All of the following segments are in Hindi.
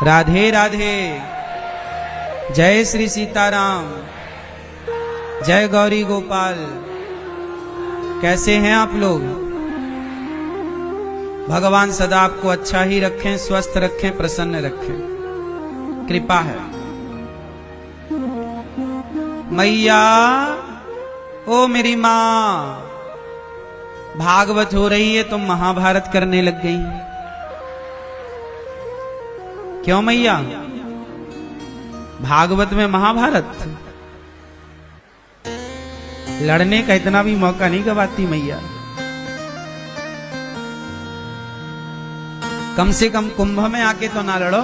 राधे राधे। जय श्री सीताराम, जय गौरी गोपाल। कैसे हैं आप लोग? भगवान सदा आपको अच्छा ही रखें, स्वस्थ रखें, प्रसन्न रखें, कृपा है। मैया ओ मेरी माँ, भागवत हो रही है तुम महाभारत करने लग गई। क्यों मैया? भागवत में महाभारत? लड़ने का इतना भी मौका नहीं गवाती मैया। कम से कम कुंभ में आके तो ना लड़ो।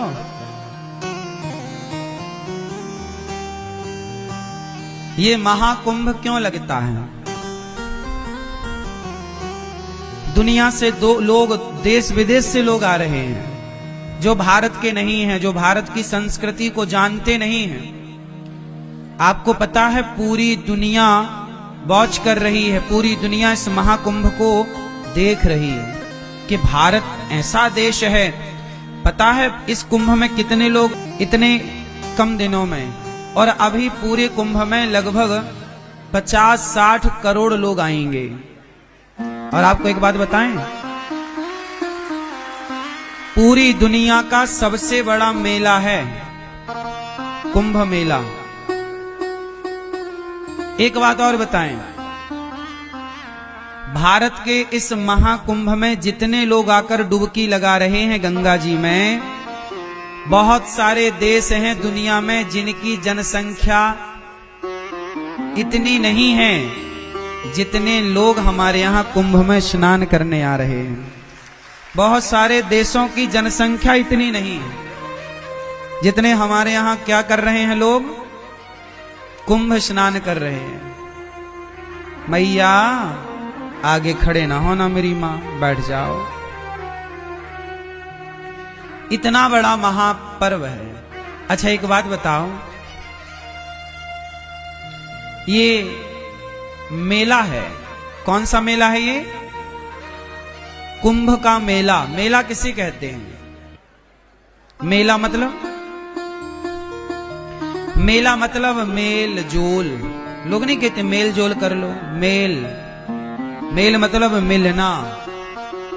ये महाकुंभ क्यों लगता है? दुनिया से दो लोग, देश विदेश से लोग आ रहे हैं जो भारत के नहीं हैं, जो भारत की संस्कृति को जानते नहीं हैं। आपको पता है पूरी दुनिया वॉच कर रही है, पूरी दुनिया इस महाकुंभ को देख रही है कि भारत ऐसा देश है। पता है इस कुंभ में कितने लोग, इतने कम दिनों में, और अभी पूरे कुंभ में लगभग 50-60 करोड़ लोग आएंगे। और आपको एक बात बताएं, पूरी दुनिया का सबसे बड़ा मेला है कुंभ मेला। एक बात और बताएं, भारत के इस महाकुंभ में जितने लोग आकर डुबकी लगा रहे हैं गंगा जी में, बहुत सारे देश हैं दुनिया में जिनकी जनसंख्या इतनी नहीं है जितने लोग हमारे यहाँ कुंभ में स्नान करने आ रहे हैं। बहुत सारे देशों की जनसंख्या इतनी नहीं है जितने हमारे यहाँ क्या कर रहे हैं लोग? कुंभ स्नान कर रहे हैं। मैया आगे खड़े ना हो ना मेरी माँ, बैठ जाओ। इतना बड़ा महापर्व है। अच्छा एक बात बताओ, ये मेला है, कौन सा मेला है ये? कुंभ का मेला। मेला किसे कहते हैं? मेला मतलब, मेला मतलब मेल जोल। लोग नहीं कहते मेल जोल कर लो, मेल, मेल मतलब मिलना,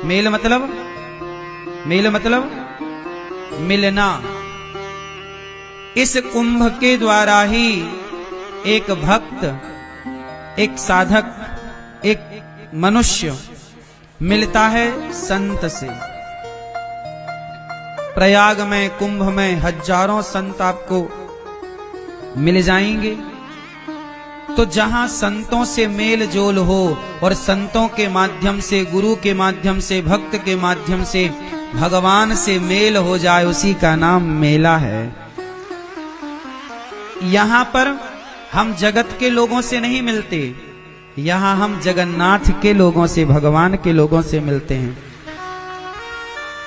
मेल मतलब, मेल मतलब मिलना। इस कुंभ के द्वारा ही एक भक्त, एक साधक, एक मनुष्य मिलता है संत से। प्रयाग में, कुंभ में हजारों संत आपको मिल जाएंगे। तो जहां संतों से मेल जोल हो और संतों के माध्यम से, गुरु के माध्यम से, भक्त के माध्यम से भगवान से मेल हो जाए, उसी का नाम मेला है। यहां पर हम जगत के लोगों से नहीं मिलते, यहां हम जगन्नाथ के लोगों से, भगवान के लोगों से मिलते हैं।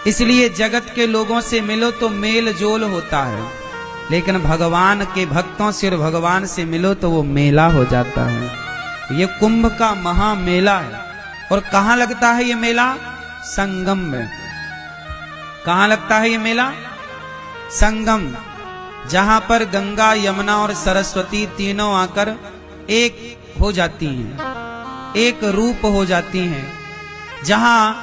इसलिए जगत के लोगों से मिलो तो मेल जोल होता है, लेकिन भगवान के भक्तों से और भगवान से मिलो तो वो मेला हो जाता है। ये कुंभ का महामेला है। और कहां लगता है ये मेला? संगम में। कहां लगता है ये मेला? संगम, जहां पर गंगा, यमुना और सरस्वती तीनों आकर एक हो जाती हैं, एक रूप हो जाती हैं। जहां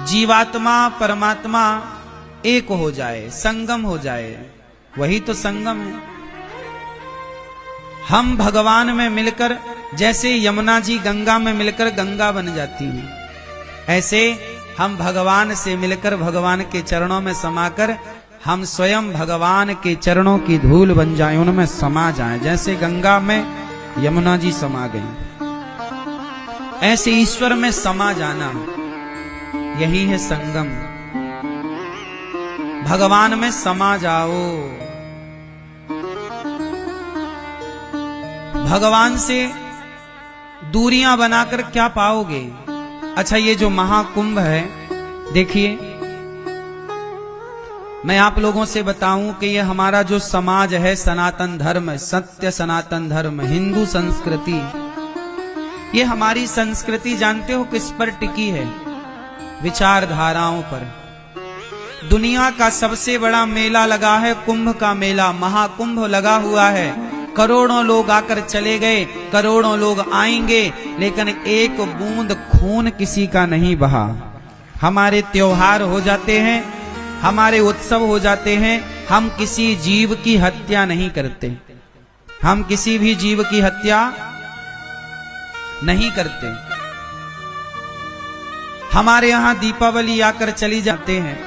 जीवात्मा परमात्मा एक हो जाए, संगम हो जाए, वही तो संगम है। हम भगवान में मिलकर, जैसे यमुना जी गंगा में मिलकर गंगा बन जाती है, ऐसे हम भगवान से मिलकर भगवान के चरणों में समाकर हम स्वयं भगवान के चरणों की धूल बन जाएं, उनमें समा जाएं। जैसे गंगा में यमुना जी समा गई, ऐसे ईश्वर में समा जाना, यही है संगम। भगवान में समा जाओ। भगवान से दूरियां बनाकर क्या पाओगे? अच्छा ये जो महाकुंभ है, देखिए मैं आप लोगों से बताऊं कि ये हमारा जो समाज है, सनातन धर्म, सत्य सनातन धर्म, हिंदू संस्कृति, ये हमारी संस्कृति जानते हो किस पर टिकी है? विचारधाराओं पर। दुनिया का सबसे बड़ा मेला लगा है, कुंभ का मेला, महाकुंभ लगा हुआ है। करोड़ों लोग आकर चले गए, करोड़ों लोग आएंगे, लेकिन एक बूंद खून किसी का नहीं बहा। हमारे त्योहार हो जाते हैं, हमारे उत्सव हो जाते हैं, हम किसी जीव की हत्या नहीं करते, हम किसी भी जीव की हत्या नहीं करते। हमारे यहां दीपावली आकर चली जाते हैं,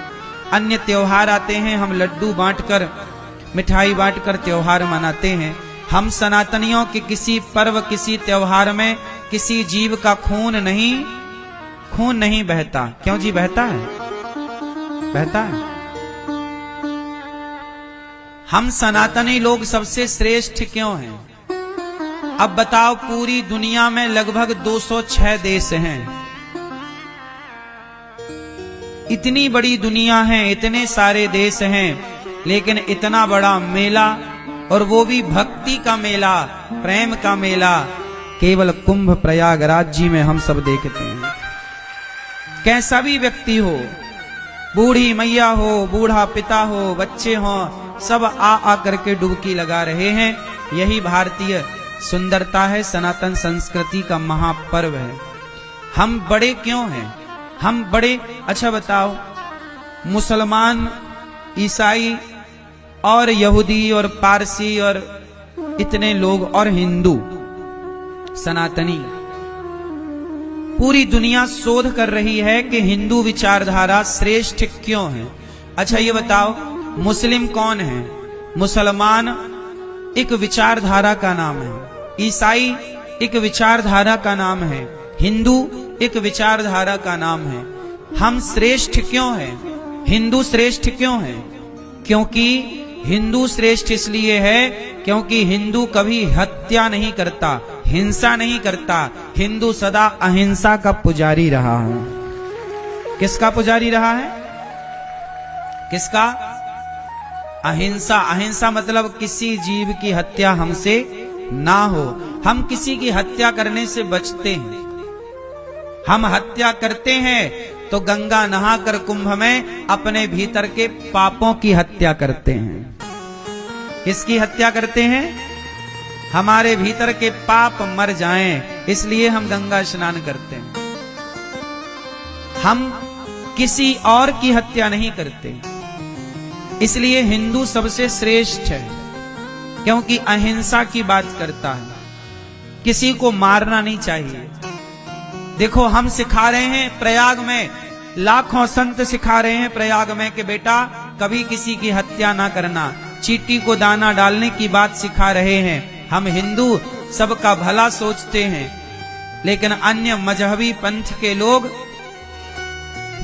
अन्य त्योहार आते हैं, हम लड्डू बांटकर, मिठाई बांटकर त्योहार मनाते हैं। हम सनातनियों के किसी पर्व, किसी त्योहार में किसी जीव का खून नहीं बहता। क्यों जी? बहता है, बहता है। हम सनातनी लोग सबसे श्रेष्ठ क्यों हैं? अब बताओ, पूरी दुनिया में लगभग 206 देश हैं। इतनी बड़ी दुनिया है, इतने सारे देश हैं, लेकिन इतना बड़ा मेला, और वो भी भक्ति का मेला, प्रेम का मेला, केवल कुंभ प्रयागराज जी में हम सब देखते हैं। कैसा भी व्यक्ति हो, बूढ़ी मैया हो, बूढ़ा पिता हो, बच्चे हो, सब आ करके डुबकी लगा रहे हैं। यही भारतीय सुंदरता है, सनातन संस्कृति का महापर्व है। हम बड़े क्यों हैं? हम बड़े, अच्छा बताओ, मुसलमान, ईसाई और यहूदी और पारसी और इतने लोग, और हिंदू सनातनी, पूरी दुनिया शोध कर रही है कि हिंदू विचारधारा श्रेष्ठ क्यों है। अच्छा ये बताओ, मुस्लिम कौन है? मुसलमान एक विचारधारा का नाम है, ईसाई एक विचारधारा का नाम है, हिंदू एक विचारधारा का नाम है। हम श्रेष्ठ क्यों हैं? हिंदू श्रेष्ठ क्यों है? क्योंकि हिंदू श्रेष्ठ इसलिए है क्योंकि हिंदू कभी हत्या नहीं करता, हिंसा नहीं करता। हिंदू सदा अहिंसा का पुजारी रहा है। किसका पुजारी रहा है? किसका? अहिंसा। अहिंसा मतलब किसी जीव की हत्या हमसे ना हो। हम किसी की हत्या करने से बचते हैं। हम हत्या करते हैं तो गंगा नहाकर कुंभ में अपने भीतर के पापों की हत्या करते हैं। किसकी हत्या करते हैं? हमारे भीतर के पाप मर जाएं, इसलिए हम गंगा स्नान करते हैं। हम किसी और की हत्या नहीं करते। इसलिए हिंदू सबसे श्रेष्ठ है, क्योंकि अहिंसा की बात करता है। किसी को मारना नहीं चाहिए। देखो, हम सिखा रहे हैं प्रयाग में, लाखों संत सिखा रहे हैं प्रयाग में कि बेटा कभी किसी की हत्या ना करना, चींटी को दाना डालने की बात सिखा रहे हैं। हम हिंदू सबका भला सोचते हैं, लेकिन अन्य मजहबी पंथ के लोग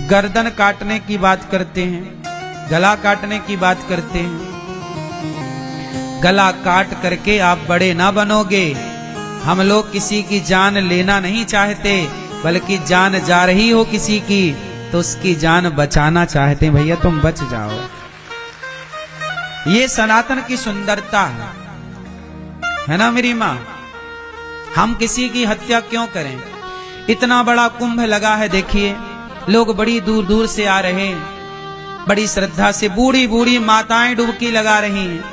गर्दन काटने की बात करते हैं, गला काटने की बात करते हैं। गला काट करके आप बड़े ना बनोगे। हम लोग किसी की जान लेना नहीं चाहते, बल्कि जान जा रही हो किसी की तो उसकी जान बचाना चाहते हैं। भैया तुम बच जाओ। ये सनातन की सुंदरता है ना मेरी माँ? हम किसी की हत्या क्यों करें? इतना बड़ा कुंभ लगा है, देखिए लोग बड़ी दूर दूर से आ रहे हैं, बड़ी श्रद्धा से बूढ़ी बूढ़ी माताएं डुबकी लगा रही हैं।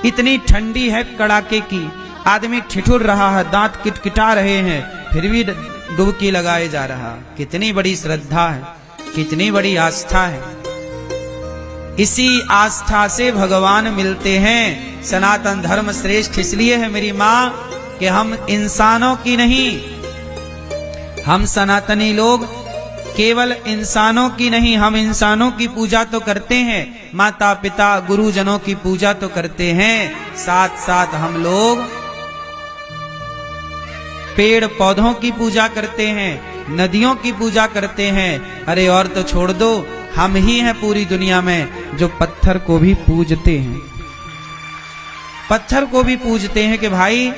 इतनी ठंडी है कड़ाके की, आदमी ठिठुर रहा है, दांत किटकिटा रहे हैं, फिर भी डुबकी लगाए जा रहा। कितनी बड़ी श्रद्धा है, कितनी बड़ी आस्था है। इसी आस्था से भगवान मिलते हैं। सनातन धर्म श्रेष्ठ इसलिए है मेरी माँ कि हम इंसानों की नहीं, हम सनातनी लोग केवल इंसानों की नहीं, हम इंसानों की पूजा तो करते हैं, माता पिता गुरुजनों की पूजा तो करते हैं, साथ साथ हम लोग पेड़ पौधों की पूजा करते हैं, नदियों की पूजा करते हैं। अरे और तो छोड़ दो, हम ही हैं पूरी दुनिया में जो पत्थर को भी पूजते हैं। पत्थर को भी पूजते हैं कि भाई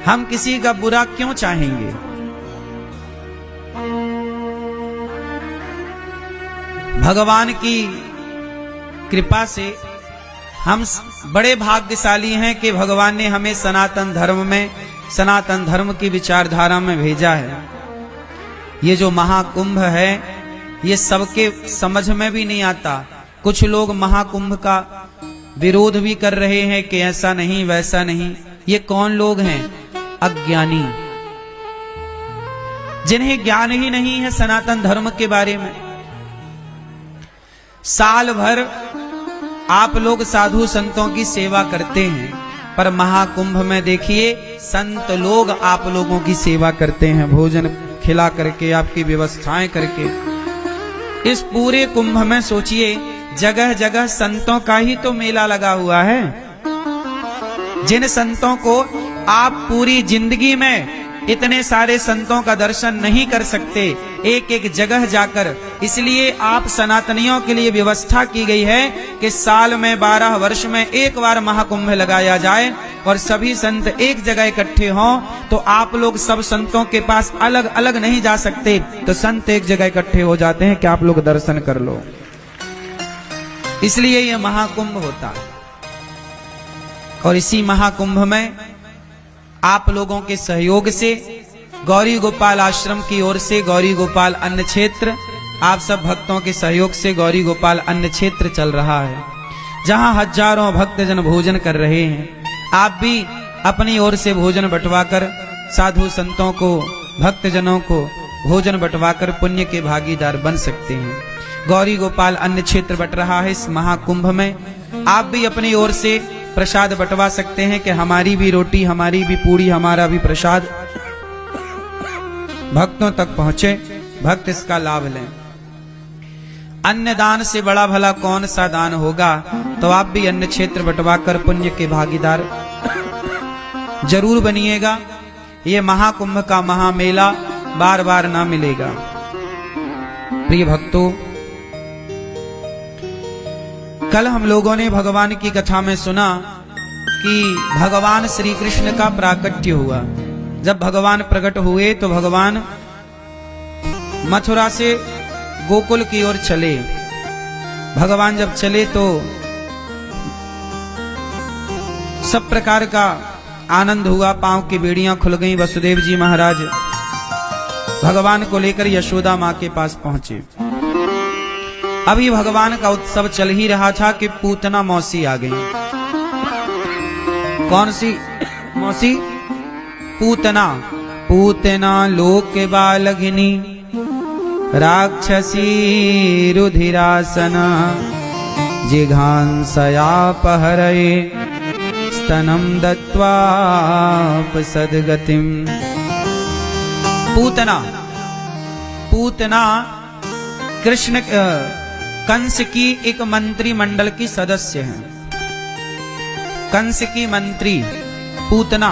हम किसी का बुरा क्यों चाहेंगे। भगवान की कृपा से हम बड़े भाग्यशाली हैं कि भगवान ने हमें सनातन धर्म में, सनातन धर्म की विचारधारा में भेजा है। ये जो महाकुंभ है, ये सबके समझ में भी नहीं आता। कुछ लोग महाकुंभ का विरोध भी कर रहे हैं कि ऐसा नहीं वैसा नहीं। ये कौन लोग हैं? अज्ञानी, जिन्हें ज्ञान ही नहीं है सनातन धर्म के बारे में। साल भर आप लोग साधु संतों की सेवा करते हैं, पर महाकुंभ में देखिए संत लोग आप लोगों की सेवा करते हैं, भोजन खिला करके, आपकी व्यवस्थाएं करके। इस पूरे कुंभ में सोचिए जगह जगह संतों का ही तो मेला लगा हुआ है। जिन संतों को आप पूरी जिंदगी में इतने सारे संतों का दर्शन नहीं कर सकते, एक एक जगह जाकर, इसलिए आप सनातनियों के लिए व्यवस्था की गई है कि साल में 12 वर्ष में एक बार महाकुंभ लगाया जाए और सभी संत एक जगह इकट्ठे हों। तो आप लोग सब संतों के पास अलग अलग नहीं जा सकते, तो संत एक जगह इकट्ठे हो जाते हैं कि आप लोग दर्शन कर लो। इसलिए यह महाकुंभ होता है। और इसी महाकुंभ में आप लोगों के सहयोग से गौरी गोपाल आश्रम की ओर से गौरी गोपाल अन्न क्षेत्र, आप सब भक्तों के सहयोग से गौरी गोपाल अन्न क्षेत्र चल रहा है, जहां हजारों भक्तजन भोजन कर रहे हैं। आप भी अपनी ओर से भोजन बंटवाकर साधु संतों को, भक्तजनों को भोजन बंटवाकर पुण्य के भागीदार बन सकते हैं। गौरी गोपाल अन्न क्षेत्र बट रहा है इस महाकुंभ में। आप भी अपनी ओर से प्रसाद बंटवा सकते हैं कि हमारी भी रोटी, हमारी भी पूरी, हमारा भी प्रसाद भक्तों तक पहुंचे, भक्त इसका लाभ लें। अन्न दान से बड़ा भला कौन सा दान होगा। तो आप भी अन्न क्षेत्र बंटवाकर पुण्य के भागीदार जरूर बनिएगा। ये महाकुंभ का महामेला बार बार ना मिलेगा। प्रिय भक्तों, कल हम लोगों ने भगवान की कथा में सुना कि भगवान श्री कृष्ण का प्राकट्य हुआ। जब भगवान प्रकट हुए तो भगवान मथुरा से गोकुल की ओर चले। भगवान जब चले तो सब प्रकार का आनंद हुआ, पांव की बेड़ियां खुल गईं। वसुदेव जी महाराज भगवान को लेकर यशोदा मां के पास पहुंचे। अभी भगवान का उत्सव चल ही रहा था कि पूतना मौसी आ गई। कौन सी मौसी? पूतना। पूतना लोक बालघिनी राक्षसी रुधिरासना जिघांसयापहरये स्तनम दत्त्वापसद्गतिम। पूतना, पूतना कृष्ण कंस की एक मंत्रिमंडल की सदस्य हैं। कंस की मंत्री पूतना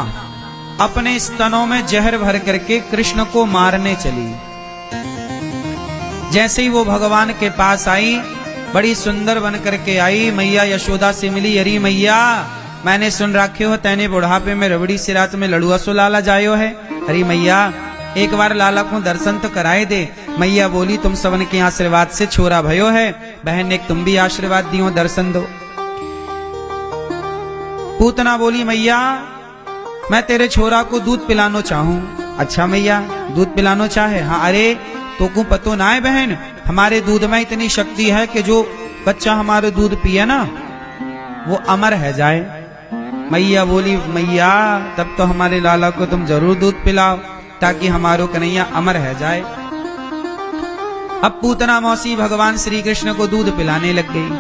अपने स्तनों में जहर भर करके कृष्ण को मारने चली। जैसे ही वो भगवान के पास आई, बड़ी सुंदर बन करके आई, मैया यशोदा से मिली। अरे मैया, मैंने सुन रखे हो तैने बुढ़ापे में रबड़ी से रात में लड़ुआ सो लाला जायो है। अरे मैया, एक बार लाला को दर्शन तो कराए दे। मैया बोली, तुम सबन के आशीर्वाद से छोरा भयो है, बहन ने तुम भी आशीर्वाद दियो, दर्शन दो। पूतना बोली, मैया मैं तेरे छोरा को दूध पिलानो चाहूं। अच्छा मैया, दूध पिलानो चाहे? हाँ। अरे तो को पतो ना है बहन, हमारे दूध में इतनी शक्ति है कि जो बच्चा हमारे दूध पिए ना वो अमर है जाए। मैया बोली, मैया तब तो हमारे लाला को तुम जरूर दूध पिलाओ ताकि हमारो कन्हैया अमर है जाए। अब पूतना मौसी भगवान श्री कृष्ण को दूध पिलाने लग गई।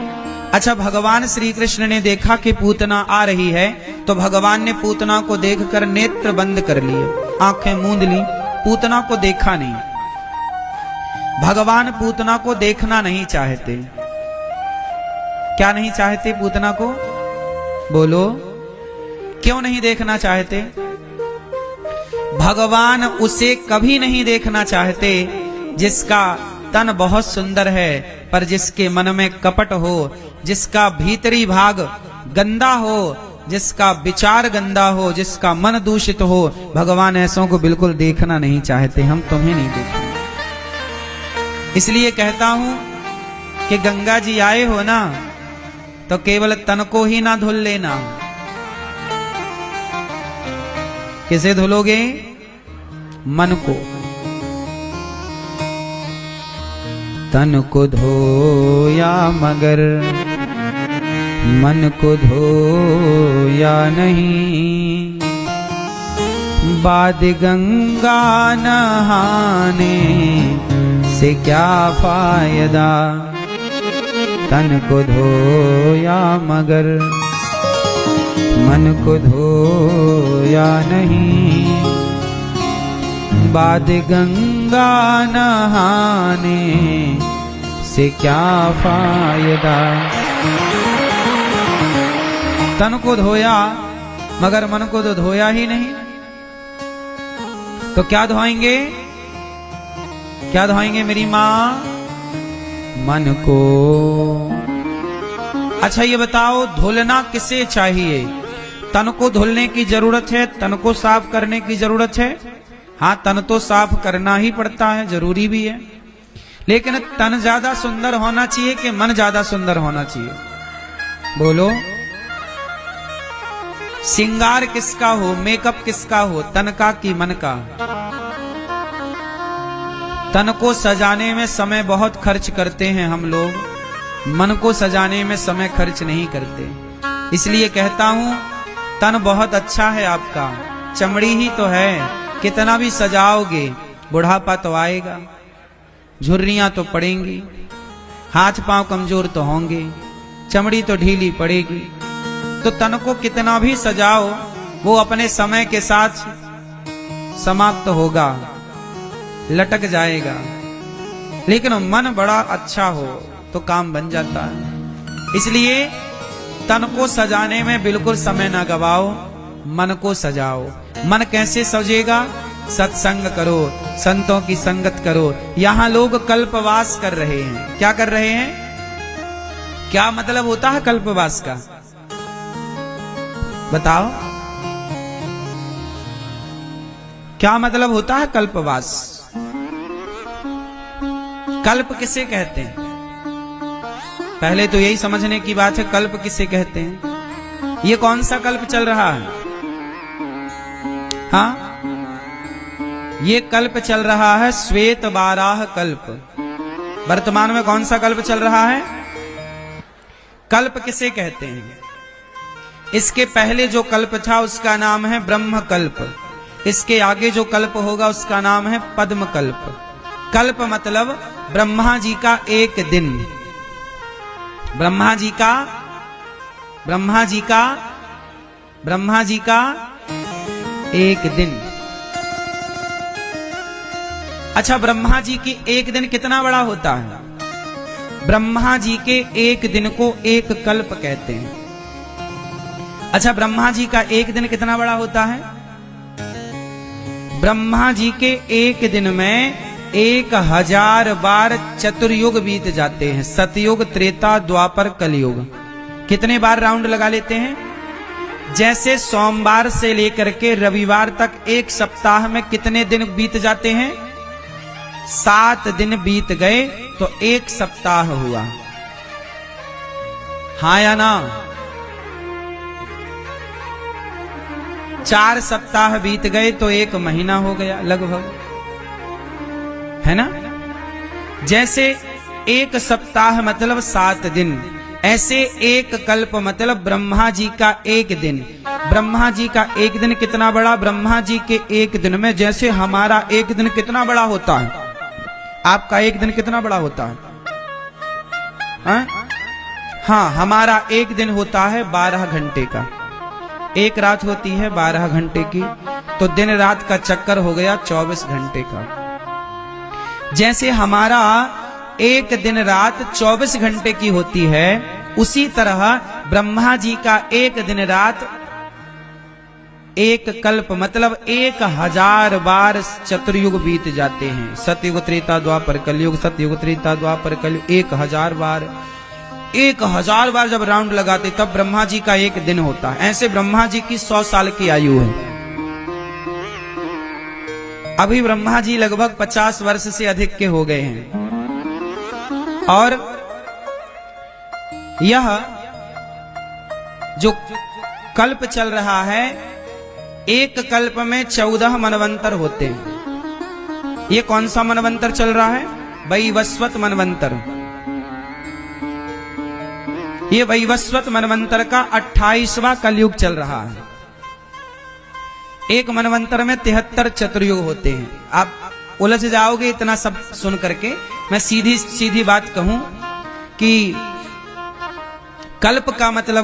अच्छा, भगवान श्री कृष्ण ने देखा कि पूतना आ रही है, तो भगवान ने पूतना को देखकर नेत्र बंद कर लिए, आंखें मूंद ली, पूतना को देखा नहीं। भगवान पूतना को देखना नहीं चाहते। क्या नहीं चाहते? पूतना को बोलो, क्यों नहीं देखना चाहते? भगवान उसे कभी नहीं देखना चाहते जिसका तन बहुत सुंदर है पर जिसके मन में कपट हो, जिसका भीतरी भाग गंदा हो, जिसका विचार गंदा हो, जिसका मन दूषित हो। भगवान ऐसों को बिल्कुल देखना नहीं चाहते। हम तुम्हें नहीं देखेंगे। इसलिए कहता हूं कि गंगा जी आए हो ना तो केवल तन को ही ना धुल लेना। किसे धुलोगे? मन को। तन को धोया मगर मन को धोया नहीं, बाद गंगा नहाने से क्या फायदा। तन को धोया मगर मन को धोया नहीं, बाद गंगा नहाने से क्या फायदा। तन को धोया मगर मन को तो धोया ही नहीं, तो क्या धोएंगे, क्या धोएंगे मेरी माँ? मन को। अच्छा ये बताओ, धुलना किसे चाहिए? तन को धुलने की जरूरत है, तन को साफ करने की जरूरत है। हाँ, तन तो साफ करना ही पड़ता है, जरूरी भी है, लेकिन तन ज्यादा सुंदर होना चाहिए कि मन ज्यादा सुंदर होना चाहिए? बोलो। श्रृंगार किसका हो, मेकअप किसका हो, तन का कि मन का? तन को सजाने में समय बहुत खर्च करते हैं हम लोग, मन को सजाने में समय खर्च नहीं करते। इसलिए कहता हूं, तन बहुत अच्छा है आपका, चमड़ी ही तो है, कितना भी सजाओगे बुढ़ापा तो आएगा, झुर्रियां तो पड़ेंगी, हाथ पांव कमजोर तो होंगे, चमड़ी तो ढीली पड़ेगी। तो तन को कितना भी सजाओ वो अपने समय के साथ समाप्त होगा, लटक जाएगा। लेकिन मन बड़ा अच्छा हो तो काम बन जाता है। इसलिए तन को सजाने में बिल्कुल समय ना गवाओ, मन को सजाओ। मन कैसे सजेगा? सत्संग करो, संतों की संगत करो। यहां लोग कल्पवास कर रहे हैं। क्या कर रहे हैं? क्या मतलब होता है कल्पवास का? बताओ, क्या मतलब होता है कल्पवास? कल्प किसे कहते हैं? पहले तो यही समझने की बात है, कल्प किसे कहते हैं। ये कौन सा कल्प चल रहा है? हाँ, ये कल्प चल रहा है श्वेत बाराह कल्प। वर्तमान में कौन सा कल्प चल रहा है? कल्प किसे कहते हैं? इसके पहले जो कल्प था उसका नाम है ब्रह्म कल्प, इसके आगे जो कल्प होगा उसका नाम है पद्म कल्प। कल्प मतलब ब्रह्मा जी का एक दिन, ब्रह्मा जी का एक दिन। अच्छा, ब्रह्मा जी की एक दिन कितना बड़ा होता है? ब्रह्मा जी के एक दिन को एक कल्प कहते हैं। अच्छा, ब्रह्मा जी का एक दिन कितना बड़ा होता है? ब्रह्मा जी के एक दिन में 1000 बार चतुर्युग बीत जाते हैं। सतयुग, त्रेता, द्वापर, कलयुग। कितने बार राउंड लगा लेते हैं? जैसे सोमवार से लेकर के रविवार तक एक सप्ताह में कितने दिन बीत जाते हैं? 7 दिन बीत गए तो एक सप्ताह हुआ। हाँ या ना? 4 सप्ताह बीत गए तो एक महीना हो गया लगभग, है ना? जैसे एक सप्ताह मतलब 7 दिन, ऐसे एक कल्प मतलब ब्रह्मा जी का एक दिन। ब्रह्मा जी का एक दिन कितना बड़ा? ब्रह्मा जी के एक दिन में जैसे हमारा एक दिन कितना बड़ा होता है, आपका एक दिन कितना बड़ा होता है? हाँ, हमारा एक दिन होता है 12 घंटे का, एक रात होती है 12 घंटे की, तो दिन रात का चक्कर हो गया 24 घंटे का। जैसे हमारा एक दिन रात 24 घंटे की होती है, उसी तरह ब्रह्मा जी का एक दिन रात एक कल्प मतलब 1000 बार चतुर्युग बीत जाते हैं। सतयुग, त्रेता, द्वापर, कलयुग, सतयुग, त्रेता, द्वापर, कलयुग, 1000 बार। 1000 बार जब राउंड लगाते तब ब्रह्मा जी का एक दिन होता है। ऐसे ब्रह्मा जी की 100 साल की आयु है। अभी ब्रह्मा जी लगभग 50 वर्ष से अधिक के हो गए हैं। और यह जो कल्प चल रहा है, एक कल्प में 14 मनवंतर होते हैं। ये कौन सा मनवंतर चल रहा है? वैवस्वत मनवंतर। ये वैवस्वत मनवंतर का 28वां कलयुग चल रहा है। एक मनवंतर में 73 चतुर्युग होते हैं। आप उलझ जाओगे इतना सब सुन करके। मैं सीधी सीधी बात कहूं कि कल्प का मतलब